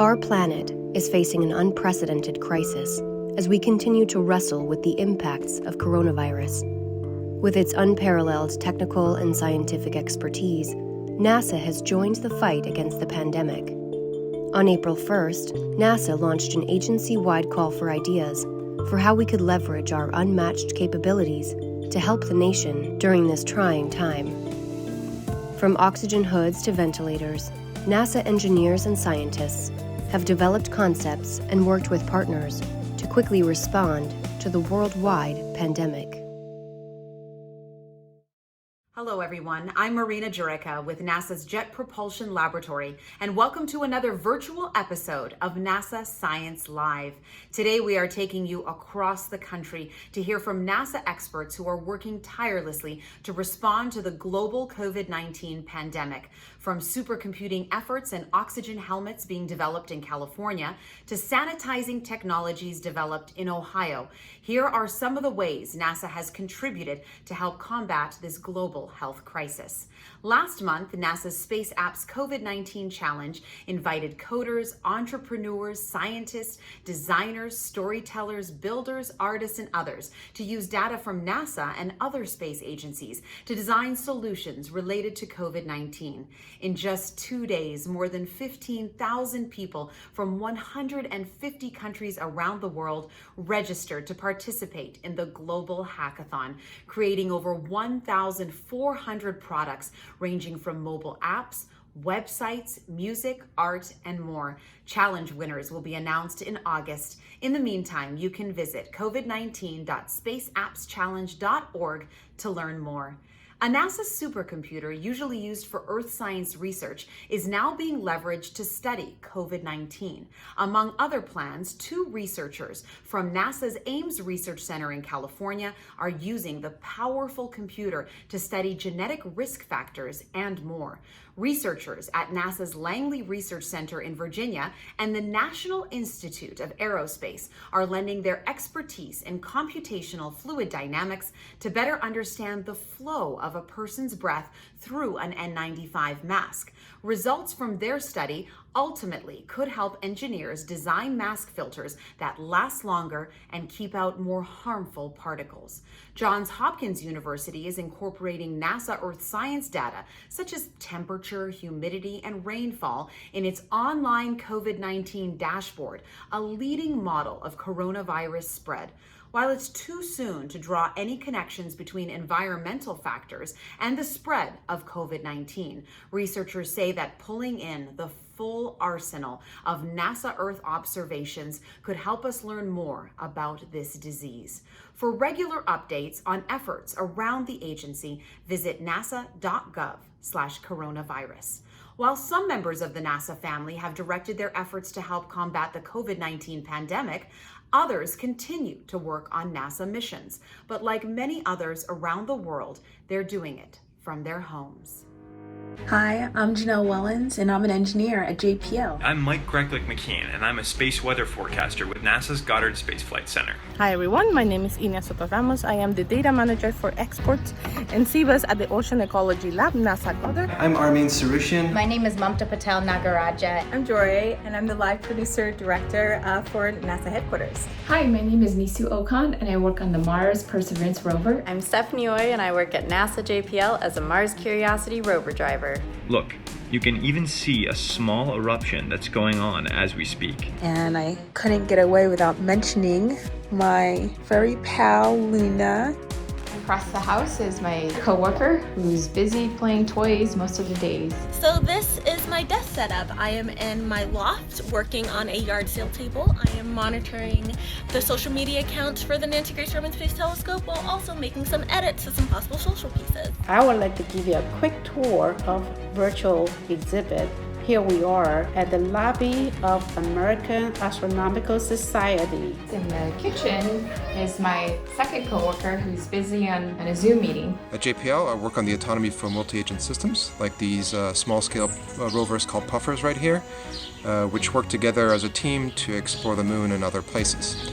Our planet is facing an unprecedented crisis as we continue to wrestle with the impacts of coronavirus. With its unparalleled technical and scientific expertise, NASA has joined the fight against the pandemic. On April 1st, NASA launched an agency-wide call for ideas for how we could leverage our unmatched capabilities to help the nation during this trying time. From oxygen hoods to ventilators, NASA engineers and scientists have developed concepts and worked with partners to quickly respond to the worldwide pandemic. Hello everyone, I'm Marina Jurica with NASA's Jet Propulsion Laboratory, and welcome to another virtual episode of NASA Science Live. Today we are taking you across the country to hear from NASA experts who are working tirelessly to respond to the global COVID-19 pandemic. From supercomputing efforts and oxygen helmets being developed in California to sanitizing technologies developed in Ohio, here are some of the ways NASA has contributed to help combat this global health crisis. Last month, NASA's Space Apps COVID-19 Challenge invited coders, entrepreneurs, scientists, designers, storytellers, builders, artists, and others to use data from NASA and other space agencies to design solutions related to COVID-19. In just 2 days, more than 15,000 people from 150 countries around the world registered to participate in the global hackathon, creating over 1,400 products ranging from mobile apps, websites, music, art, and more. Challenge winners will be announced in August. In the meantime, you can visit covid19.spaceappschallenge.org to learn more. A NASA supercomputer usually used for Earth science research is now being leveraged to study COVID-19. Among other plans, 2 researchers from NASA's Ames Research Center in California are using the powerful computer to study genetic risk factors and more. Researchers at NASA's Langley Research Center in Virginia and the National Institute of Aerospace are lending their expertise in computational fluid dynamics to better understand the flow of a person's breath through an N95 mask. Results from their study ultimately could help engineers design mask filters that last longer and keep out more harmful particles. Johns Hopkins University is incorporating NASA Earth science data, such as temperature, humidity, and rainfall, in its online COVID-19 dashboard, a leading model of coronavirus spread. While it's too soon to draw any connections between environmental factors and the spread of COVID-19, researchers say that pulling in the full arsenal of NASA Earth observations could help us learn more about this disease. For regular updates on efforts around the agency, visit nasa.gov/coronavirus. While some members of the NASA family have directed their efforts to help combat the COVID-19 pandemic, others continue to work on NASA missions. But like many others around the world, they're doing it from their homes. Hi, I'm Janelle Wellens, and I'm an engineer at JPL. I'm Mike Grecklick-McKean, and I'm a space weather forecaster with NASA's Goddard Space Flight Center. Hi everyone, my name is Ina Soto Ramos. I am the data manager for exports and CBAS at the Ocean Ecology Lab, NASA Goddard. I'm Armin Sarushian. My name is Mamta Patel Nagaraja. I'm Jory, and I'm the live producer director for NASA headquarters. Hi, my name is Nisu Okan, and I work on the Mars Perseverance rover. I'm Stephanie Oy, and I work at NASA JPL as a Mars Curiosity rover driver. Look, you can even see a small eruption that's going on as we speak. And I couldn't get away without mentioning my furry pal, Luna. Across the house is my coworker who's busy playing toys most of the days. So this is my desk setup. I am in my loft working on a yard sale table. I am monitoring the social media accounts for the Nancy Grace Roman Space Telescope while also making some edits to some possible social pieces. I would like to give you a quick tour of virtual exhibit. Here we are at the lobby of American Astronomical Society. In the kitchen is my second coworker who's busy on a Zoom meeting. At JPL, I work on the autonomy for multi-agent systems, like these small-scale rovers called puffers right here, which work together as a team to explore the moon and other places.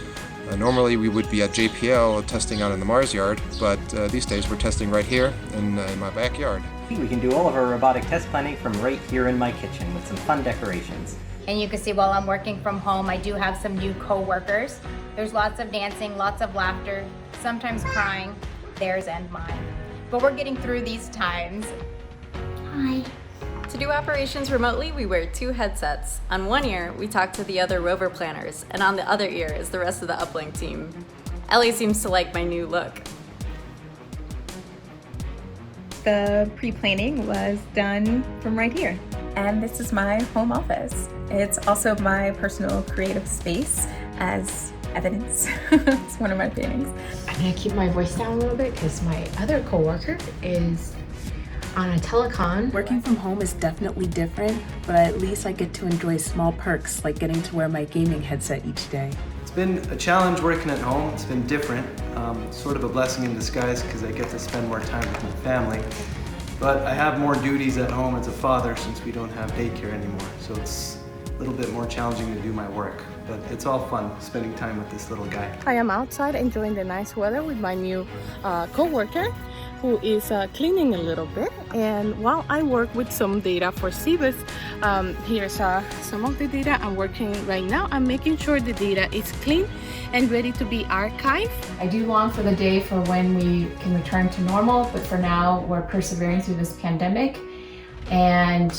Normally we would be at JPL testing out in the Mars yard, but these days we're testing right here in my backyard. We can do all of our robotic test planning from right here in my kitchen with some fun decorations. And you can see while I'm working from home, I do have some new co-workers. There's lots of dancing, lots of laughter, sometimes crying, theirs and mine. But we're getting through these times. Hi. To do operations remotely, we wear 2 headsets. On one ear, we talk to the other rover planners, and on the other ear is the rest of the uplink team. Ellie seems to like my new look. The pre-planning was done from right here. And this is my home office. It's also my personal creative space as evidence. It's one of my paintings. I'm gonna keep my voice down a little bit because my other coworker is on a telecon. Working from home is definitely different, but at least I get to enjoy small perks like getting to wear my gaming headset each day. It's been a challenge working at home. It's been different, sort of a blessing in disguise because I get to spend more time with my family. But I have more duties at home as a father since we don't have daycare anymore. So it's a little bit more challenging to do my work, but it's all fun spending time with this little guy. I am outside enjoying the nice weather with my new co-worker who is cleaning a little bit. And while I work with some data for CBUS, here's some of the data I'm working right now. I'm making sure the data is clean and ready to be archived. I do long for the day for when we can return to normal, but for now we're persevering through this pandemic and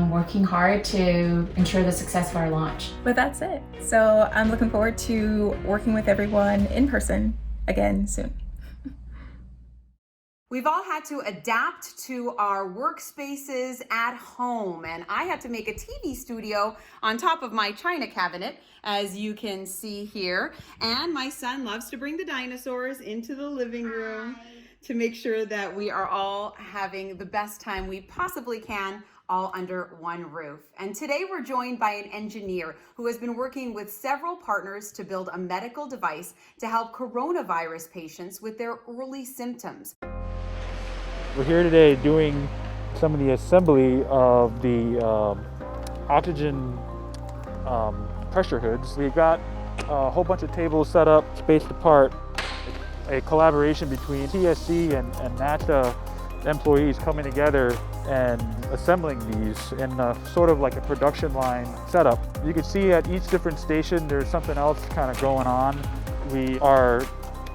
working hard to ensure the success of our launch. But that's it. So I'm looking forward to working with everyone in person again soon. We've all had to adapt to our workspaces at home, and I had to make a TV studio on top of my china cabinet, as you can see here. And my son loves to bring the dinosaurs into the living room to make sure that we are all having the best time we possibly can, all under one roof. And today we're joined by an engineer who has been working with several partners to build a medical device to help coronavirus patients with their early symptoms. We're here today doing some of the assembly of the oxygen pressure hoods. We've got a whole bunch of tables set up, spaced apart, a collaboration between TSC and NASA employees coming together and assembling these in sort of like a production line setup. You can see at each different station there's something else kind of going on. We are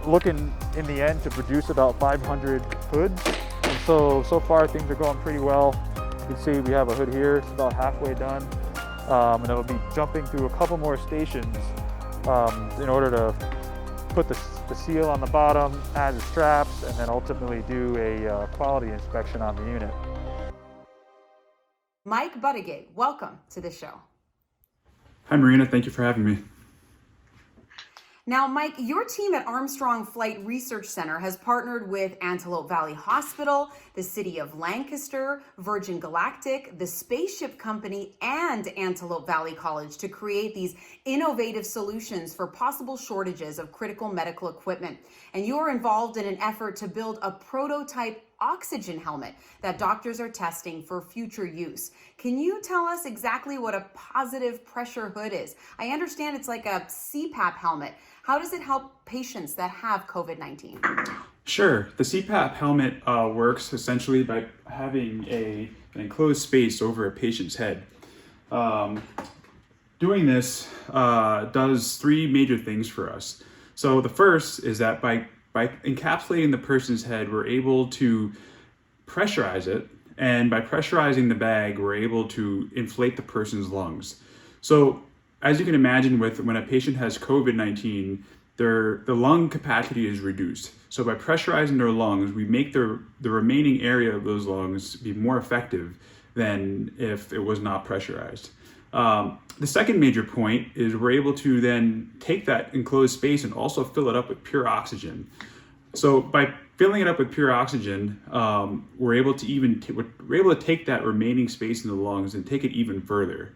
looking in the end to produce about 500 hoods. And so far things are going pretty well. You can see we have a hood here, it's about halfway done. And it'll be jumping through a couple more stations in order to put the seal on the bottom, add the straps, and then ultimately do a quality inspection on the unit. Mike Buttigieg, welcome to the show. Hi Marina, thank you for having me. Now, Mike, your team at Armstrong Flight Research Center has partnered with Antelope Valley Hospital, the City of Lancaster, Virgin Galactic, the Spaceship Company, and Antelope Valley College to create these innovative solutions for possible shortages of critical medical equipment. And you are involved in an effort to build a prototype oxygen helmet that doctors are testing for future use. Can you tell us exactly what a positive pressure hood is? I understand it's like a CPAP helmet. How does it help patients that have COVID-19? Sure. The CPAP helmet works essentially by having an enclosed space over a patient's head. Doing this does 3 major things for us. So the first is that by encapsulating the person's head, we're able to pressurize it, and by pressurizing the bag, we're able to inflate the person's lungs. So as you can imagine, when a patient has COVID-19, the lung capacity is reduced. So by pressurizing their lungs, we make the remaining area of those lungs be more effective than if it was not pressurized. The second major point is we're able to then take that enclosed space and also fill it up with pure oxygen. So by filling it up with pure oxygen, we're able to take that remaining space in the lungs and take it even further.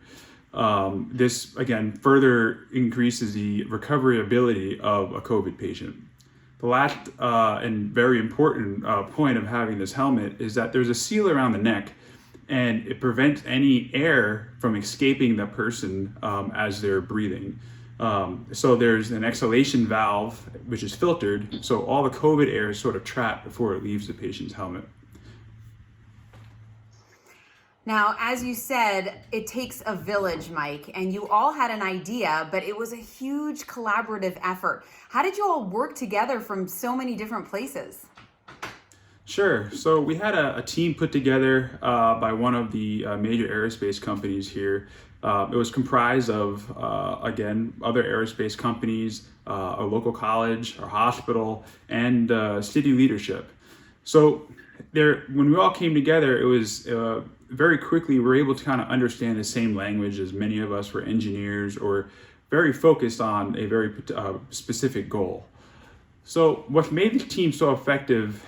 This again further increases the recovery ability of a COVID patient. The last and very important point of having this helmet is that there's a seal around the neck, and it prevents any air from escaping the person as they're breathing. So there's an exhalation valve which is filtered, so all the COVID air is sort of trapped before it leaves the patient's helmet. Now, as you said, it takes a village, Mike, and you all had an idea, but it was a huge collaborative effort. How did you all work together from so many different places? Sure. So we had a team put together by one of the major aerospace companies here. It was comprised of, again, other aerospace companies, a local college, a hospital, and city leadership. So when we all came together, it was very quickly we were able to kind of understand the same language, as many of us were engineers or very focused on a very specific goal. So what made the team so effective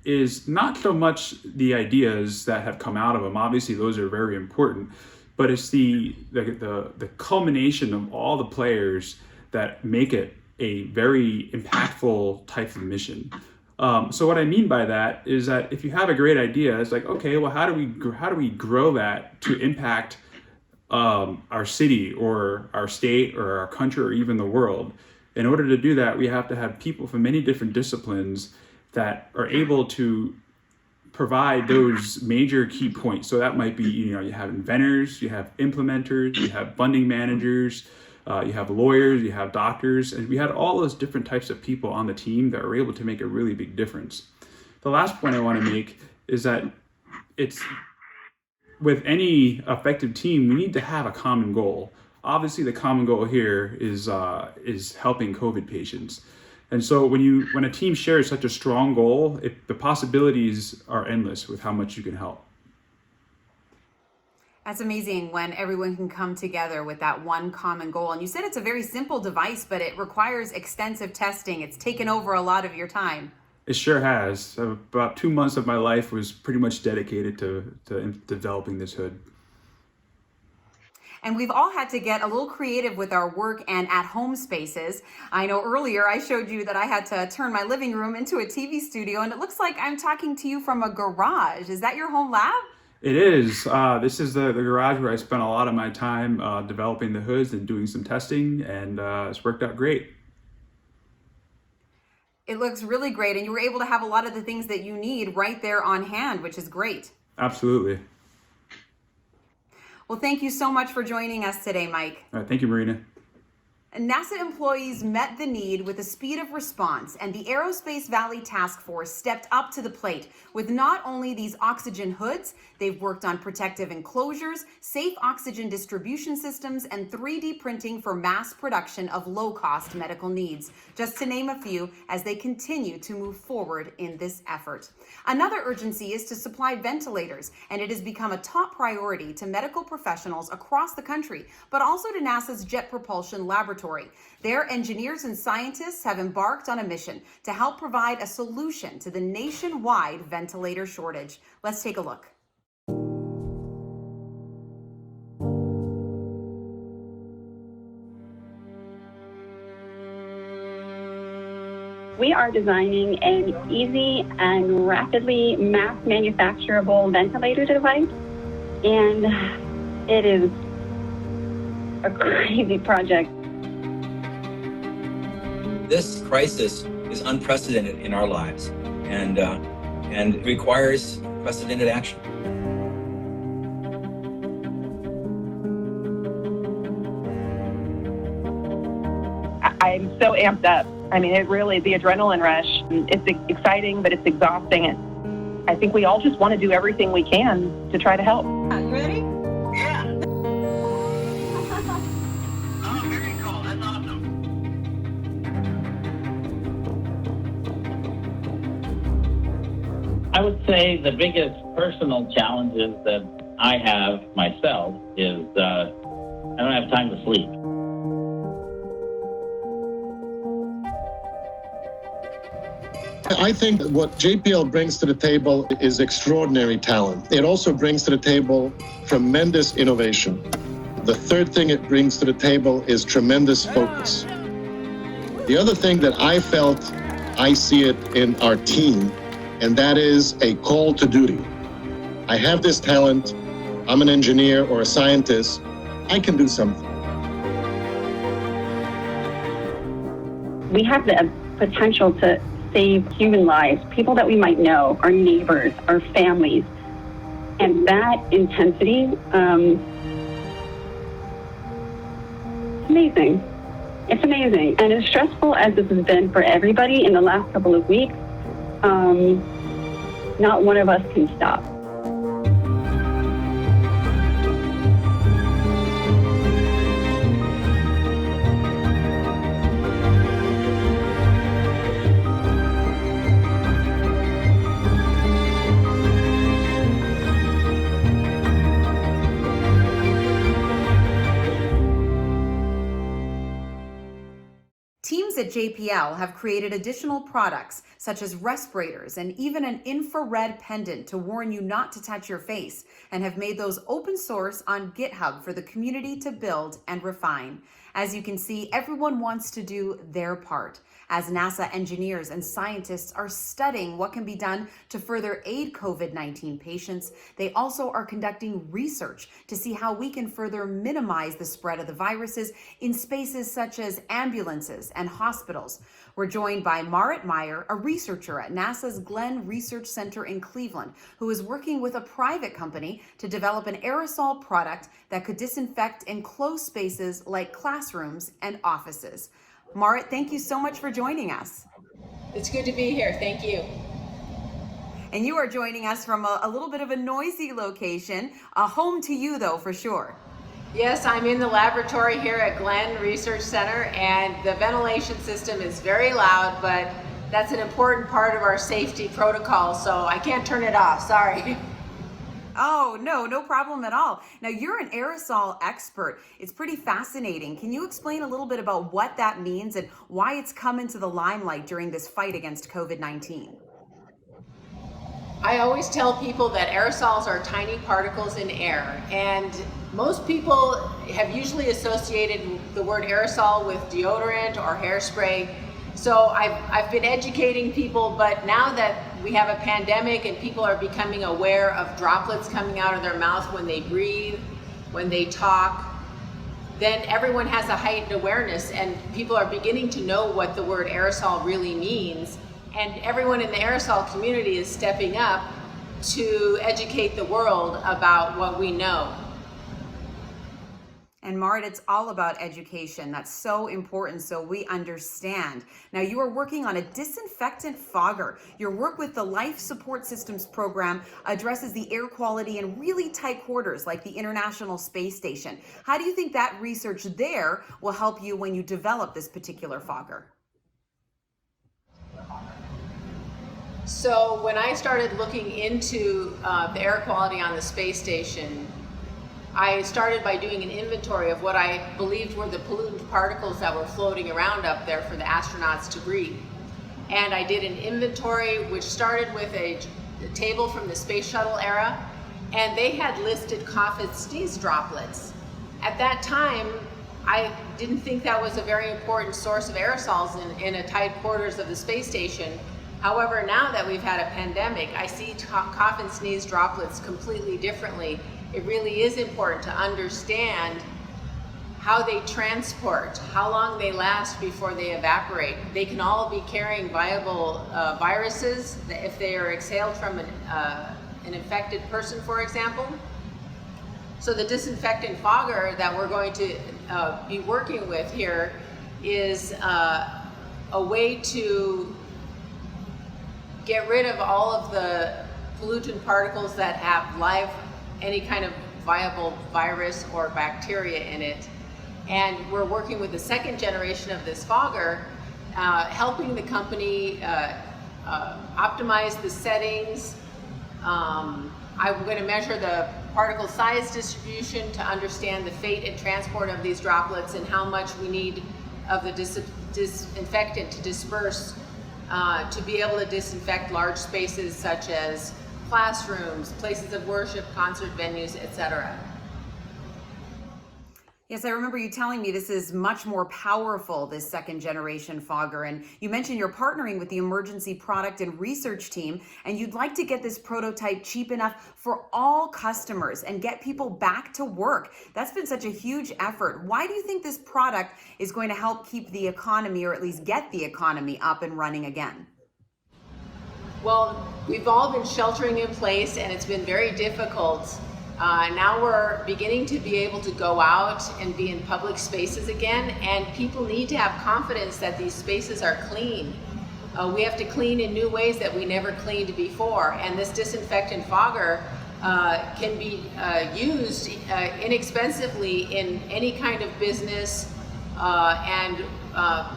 is not so much the ideas that have come out of them. Obviously, those are very important, but it's the culmination of all the players that make it a very impactful type of mission. So what I mean by that is that if you have a great idea, it's like, okay, well, how do we grow that to impact our city or our state or our country or even the world? In order to do that, we have to have people from many different disciplines that are able to provide those major key points. So that might be, you have inventors, you have implementers, you have funding managers, you have lawyers, you have doctors, and we had all those different types of people on the team that were able to make a really big difference. The last point I want to make is that it's with any effective team, we need to have a common goal. Obviously, the common goal here is helping COVID patients. And so when a team shares such a strong goal, the possibilities are endless with how much you can help. That's amazing when everyone can come together with that one common goal. And you said it's a very simple device, but it requires extensive testing. It's taken over a lot of your time. It sure has. About 2 months of my life was pretty much dedicated to developing this hood. And we've all had to get a little creative with our work and at-home spaces. I know earlier I showed you that I had to turn my living room into a TV studio, and it looks like I'm talking to you from a garage. Is that your home lab? It is. This is the garage where I spent a lot of my time developing the hoods and doing some testing, and it's worked out great. It looks really great, and you were able to have a lot of the things that you need right there on hand, which is great. Absolutely. Well, thank you so much for joining us today, Mike. All right, thank you, Marina. NASA employees met the need with the speed of response, and the Aerospace Valley Task Force stepped up to the plate with not only these oxygen hoods, they've worked on protective enclosures, safe oxygen distribution systems, and 3D printing for mass production of low-cost medical needs, just to name a few, as they continue to move forward in this effort. Another urgency is to supply ventilators, and it has become a top priority to medical professionals across the country, but also to NASA's Jet Propulsion Laboratory. Their engineers and scientists have embarked on a mission to help provide a solution to the nationwide ventilator shortage. Let's take a look. We are designing an easy and rapidly mass manufacturable ventilator device, and it is a crazy project. This crisis is unprecedented in our lives and requires precedented action. I'm so amped up. I mean, it really, the adrenaline rush, it's exciting, but it's exhausting. And I think we all just want to do everything we can to try to help. You ready? I would say the biggest personal challenges that I have myself is I don't have time to sleep. I think what JPL brings to the table is extraordinary talent. It also brings to the table tremendous innovation. The third thing it brings to the table is tremendous focus. The other thing that I felt, I see it in our team, and that is a call to duty. I have this talent, I'm an engineer or a scientist, I can do something. We have the potential to save human lives, people that we might know, our neighbors, our families. And that intensity, amazing. It's amazing. And as stressful as this has been for everybody in the last couple of weeks, not one of us can stop. Teams at JPL have created additional products such as respirators and even an infrared pendant to warn you not to touch your face, and have made those open source on GitHub for the community to build and refine. As you can see, everyone wants to do their part. As NASA engineers and scientists are studying what can be done to further aid COVID-19 patients, they also are conducting research to see how we can further minimize the spread of the viruses in spaces such as ambulances and hospitals. We're joined by Marit Meyer, a researcher at NASA's Glenn Research Center in Cleveland, who is working with a private company to develop an aerosol product that could disinfect enclosed spaces like classrooms and offices. Marit, thank you so much for joining us. It's good to be here. Thank you. And you are joining us from a little bit of a noisy location, a home to you though, for sure. Yes, I'm in the laboratory here at Glenn Research Center, and the ventilation system is very loud, but that's an important part of our safety protocol, so I can't turn it off, sorry. Oh, no problem at all. Now, you're an aerosol expert. It's pretty fascinating. Can you explain a little bit about what that means and why it's come into the limelight during this fight against COVID-19? I always tell people that aerosols are tiny particles in air, and most people have usually associated the word aerosol with deodorant or hairspray. So I've been educating people, but now that we have a pandemic and people are becoming aware of droplets coming out of their mouth when they breathe, when they talk, then everyone has a heightened awareness, and people are beginning to know what the word aerosol really means. And everyone in the aerosol community is stepping up to educate the world about what we know. And Marit, it's all about education. That's so important so we understand. Now, you are working on a disinfectant fogger. Your work with the Life Support Systems program addresses the air quality in really tight quarters like the International Space Station. How do you think that research there will help you when you develop this particular fogger? So when I started looking into the air quality on the space station, I started by doing an inventory of what I believed were the pollutant particles that were floating around up there for the astronauts to breathe. And I did an inventory which started with a table from the space shuttle era, and they had listed cough and sneeze droplets. At that time, I didn't think that was a very important source of aerosols in a tight quarters of the space station. However, now that we've had a pandemic, I see cough and sneeze droplets completely differently. It really is important to understand how they transport, how long they last before they evaporate. They can all be carrying viable viruses if they are exhaled from an infected person, for example. So the disinfectant fogger that we're going to be working with here is a way to get rid of all of the pollutant particles that have any kind of viable virus or bacteria in it. And we're working with the second generation of this fogger, helping the company optimize the settings. I'm going to measure the particle size distribution to understand the fate and transport of these droplets and how much we need of the disinfectant to disperse to be able to disinfect large spaces such as classrooms, places of worship, concert venues, etc. Yes, I remember you telling me this is much more powerful, this second generation fogger. And you mentioned you're partnering with the emergency product and research team, and you'd like to get this prototype cheap enough for all customers and get people back to work. That's been such a huge effort. Why do you think this product is going to help keep the economy, or at least get the economy up and running again? Well, we've all been sheltering in place and it's been very difficult. Now we're beginning to be able to go out and be in public spaces again, and people need to have confidence that these spaces are clean. We have to clean in new ways that we never cleaned before, and this disinfectant fogger can be used inexpensively in any kind of business, and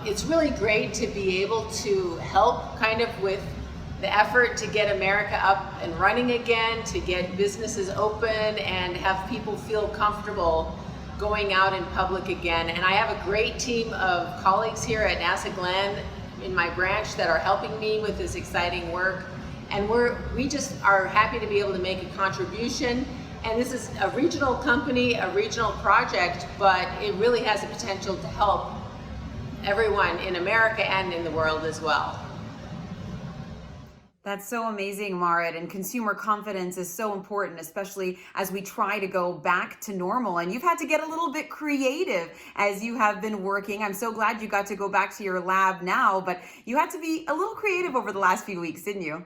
it's really great to be able to help kind of with the effort to get America up and running again, to get businesses open and have people feel comfortable going out in public again. And I have a great team of colleagues here at NASA Glenn in my branch that are helping me with this exciting work. And we just are happy to be able to make a contribution. And this is a regional company, a regional project, but it really has the potential to help everyone in America and in the world as well. That's so amazing, Marit, and consumer confidence is so important, especially as we try to go back to normal. And you've had to get a little bit creative as you have been working. I'm so glad you got to go back to your lab now, but you had to be a little creative over the last few weeks, didn't you?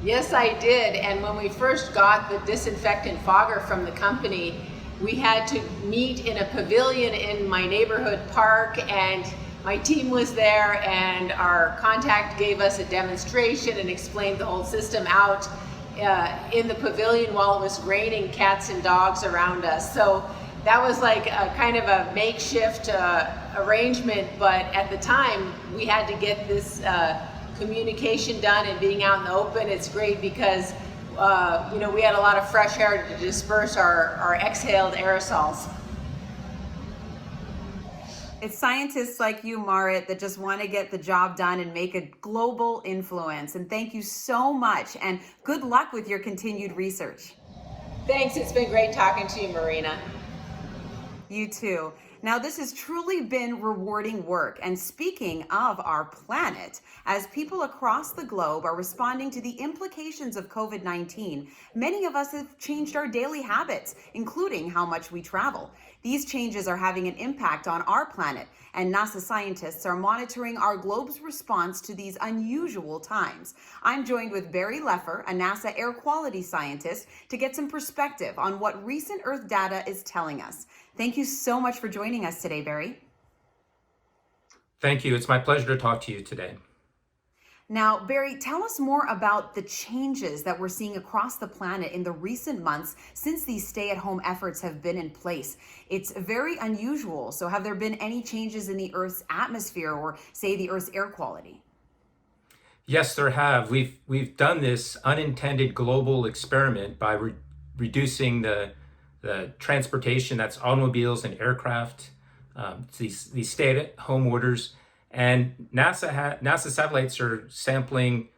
Yes, I did. And when we first got the disinfectant fogger from the company, we had to meet in a pavilion in my neighborhood park, and my team was there, and our contact gave us a demonstration and explained the whole system out in the pavilion while it was raining cats and dogs around us. So that was like a kind of a makeshift arrangement, but at the time we had to get this communication done, and being out in the open, it's great because we had a lot of fresh air to disperse our exhaled aerosols. It's scientists like you, Marit, that just want to get the job done and make a global influence. And thank you so much, and good luck with your continued research. Thanks, it's been great talking to you, Marina. You too. Now, this has truly been rewarding work. And speaking of our planet, as people across the globe are responding to the implications of COVID-19, many of us have changed our daily habits, including how much we travel. These changes are having an impact on our planet, and NASA scientists are monitoring our globe's response to these unusual times. I'm joined with Barry Leffer, a NASA air quality scientist, to get some perspective on what recent Earth data is telling us. Thank you so much for joining us today, Barry. Thank you. It's my pleasure to talk to you today. Now, Barry, tell us more about the changes that we're seeing across the planet in the recent months since these stay-at-home efforts have been in place. It's very unusual. So have there been any changes in the Earth's atmosphere or, say, the Earth's air quality? Yes, there have. We've done this unintended global experiment by reducing the transportation, that's automobiles and aircraft, these stay-at-home orders. And NASA satellites are sampling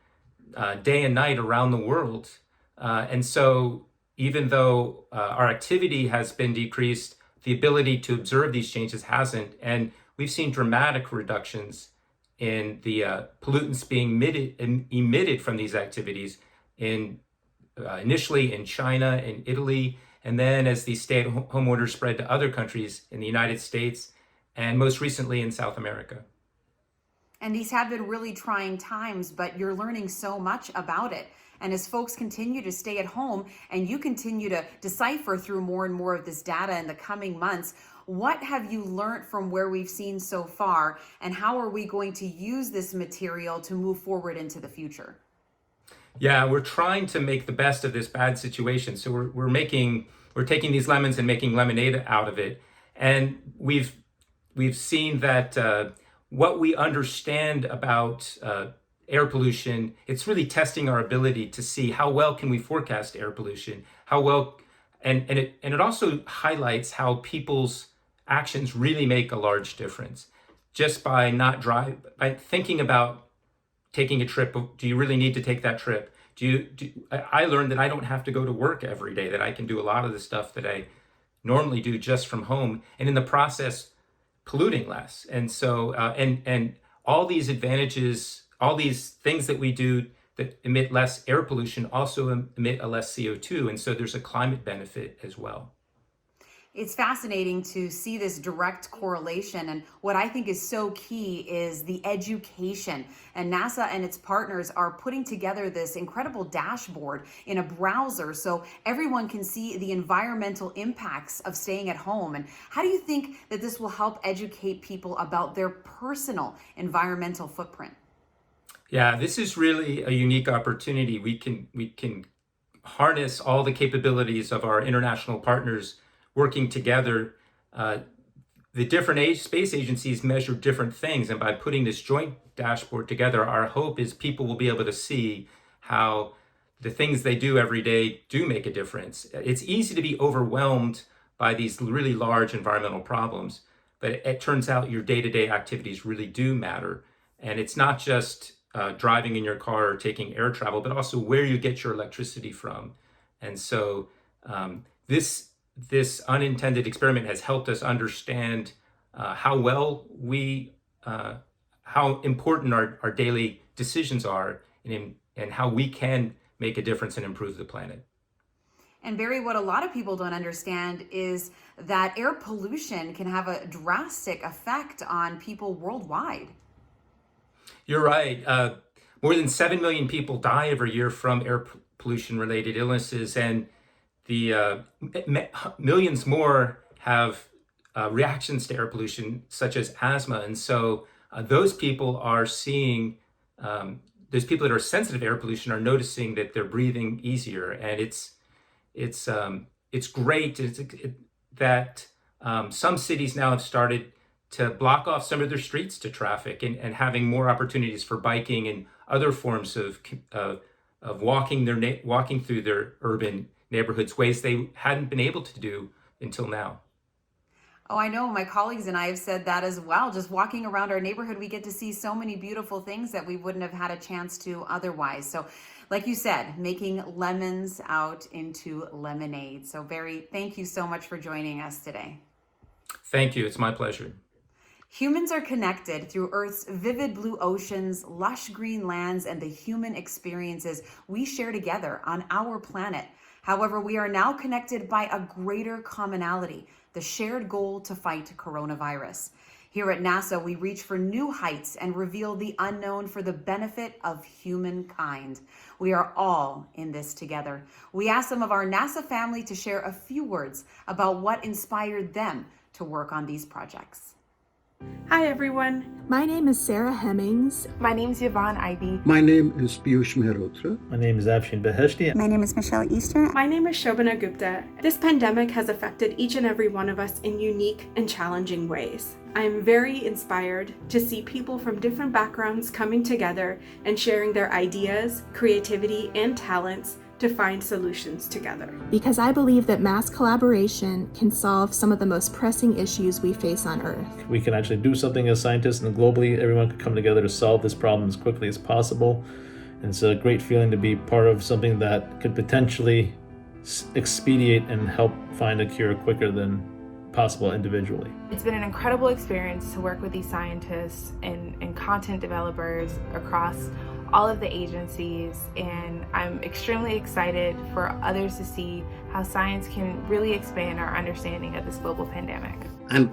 day and night around the world. And so even though our activity has been decreased, the ability to observe these changes hasn't. And we've seen dramatic reductions in the pollutants being emitted from these activities initially in China and Italy, and then as these stay-at-home orders spread to other countries in the United States, and most recently in South America. And these have been really trying times, but you're learning so much about it. And as folks continue to stay at home and you continue to decipher through more and more of this data in the coming months, what have you learned from where we've seen so far, and how are we going to use this material to move forward into the future? Yeah, we're trying to make the best of this bad situation. So we're taking these lemons and making lemonade out of it. And we've seen that what we understand about air pollution, it's really testing our ability to see how well can we forecast air pollution, how well, and it also highlights how people's actions really make a large difference. Just by by thinking about taking a trip, do you really need to take that trip? I learned that I don't have to go to work every day, that I can do a lot of the stuff that I normally do just from home, and in the process, polluting less. And so, and all these advantages, all these things that we do that emit less air pollution also emit a less CO2. And so there's a climate benefit as well. It's fascinating to see this direct correlation, and what I think is so key is the education. And NASA and its partners are putting together this incredible dashboard in a browser so everyone can see the environmental impacts of staying at home. And how do you think that this will help educate people about their personal environmental footprint? Yeah, this is really a unique opportunity. We can harness all the capabilities of our international partners working together. The different space agencies measure different things, and by putting this joint dashboard together, our hope is people will be able to see how the things they do every day do make a difference. It's easy to be overwhelmed by these really large environmental problems, but it turns out your day-to-day activities really do matter. And it's not just driving in your car or taking air travel, but also where you get your electricity from. And so this unintended experiment has helped us understand how important our daily decisions are, and how we can make a difference and improve the planet. And Barry, what a lot of people don't understand is that air pollution can have a drastic effect on people worldwide. You're right. More than 7 million people die every year from air pollution-related illnesses, and the millions more have reactions to air pollution, such as asthma. And so those people are seeing, those people that are sensitive to air pollution are noticing that they're breathing easier. And it's great that some cities now have started to block off some of their streets to traffic, and having more opportunities for biking and other forms of walking through their urban neighborhoods, ways they hadn't been able to do until now. Oh, I know. My colleagues and I have said that as well. Just walking around our neighborhood, we get to see so many beautiful things that we wouldn't have had a chance to otherwise. So like you said, making lemons out into lemonade. So Barry, thank you so much for joining us today. Thank you. It's my pleasure. Humans are connected through Earth's vivid blue oceans, lush green lands, and the human experiences we share together on our planet. However, we are now connected by a greater commonality, the shared goal to fight coronavirus. Here at NASA, we reach for new heights and reveal the unknown for the benefit of humankind. We are all in this together. We asked some of our NASA family to share a few words about what inspired them to work on these projects. Hi everyone. My name is Sarah Hemmings. My name is Yvonne Ivy. My name is Piyush Mehrotra. My name is Afshin Beheshti. My name is Michelle Easter. My name is Shobana Gupta. This pandemic has affected each and every one of us in unique and challenging ways. I am very inspired to see people from different backgrounds coming together and sharing their ideas, creativity, and talents to find solutions together. Because I believe that mass collaboration can solve some of the most pressing issues we face on Earth. We can actually do something as scientists, and globally everyone can come together to solve this problem as quickly as possible. And it's a great feeling to be part of something that could potentially expedite and help find a cure quicker than possible individually. It's been an incredible experience to work with these scientists and content developers across all of the agencies, and I'm extremely excited for others to see how science can really expand our understanding of this global pandemic. I'm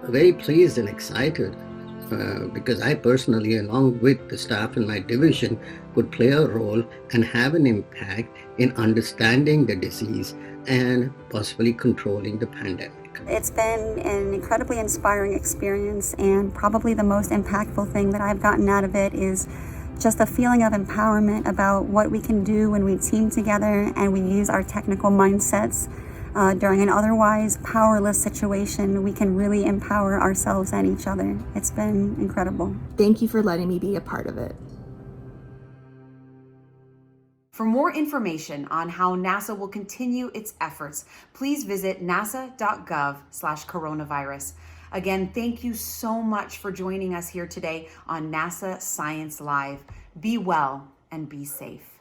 very pleased and excited because I personally, along with the staff in my division, could play a role and have an impact in understanding the disease and possibly controlling the pandemic. It's been an incredibly inspiring experience, and probably the most impactful thing that I've gotten out of it is just a feeling of empowerment about what we can do when we team together and we use our technical mindsets during an otherwise powerless situation. We can really empower ourselves and each other. It's been incredible. Thank you for letting me be a part of it. For more information on how NASA will continue its efforts, please visit nasa.gov/coronavirus. Again, thank you so much for joining us here today on NASA Science Live. Be well and be safe.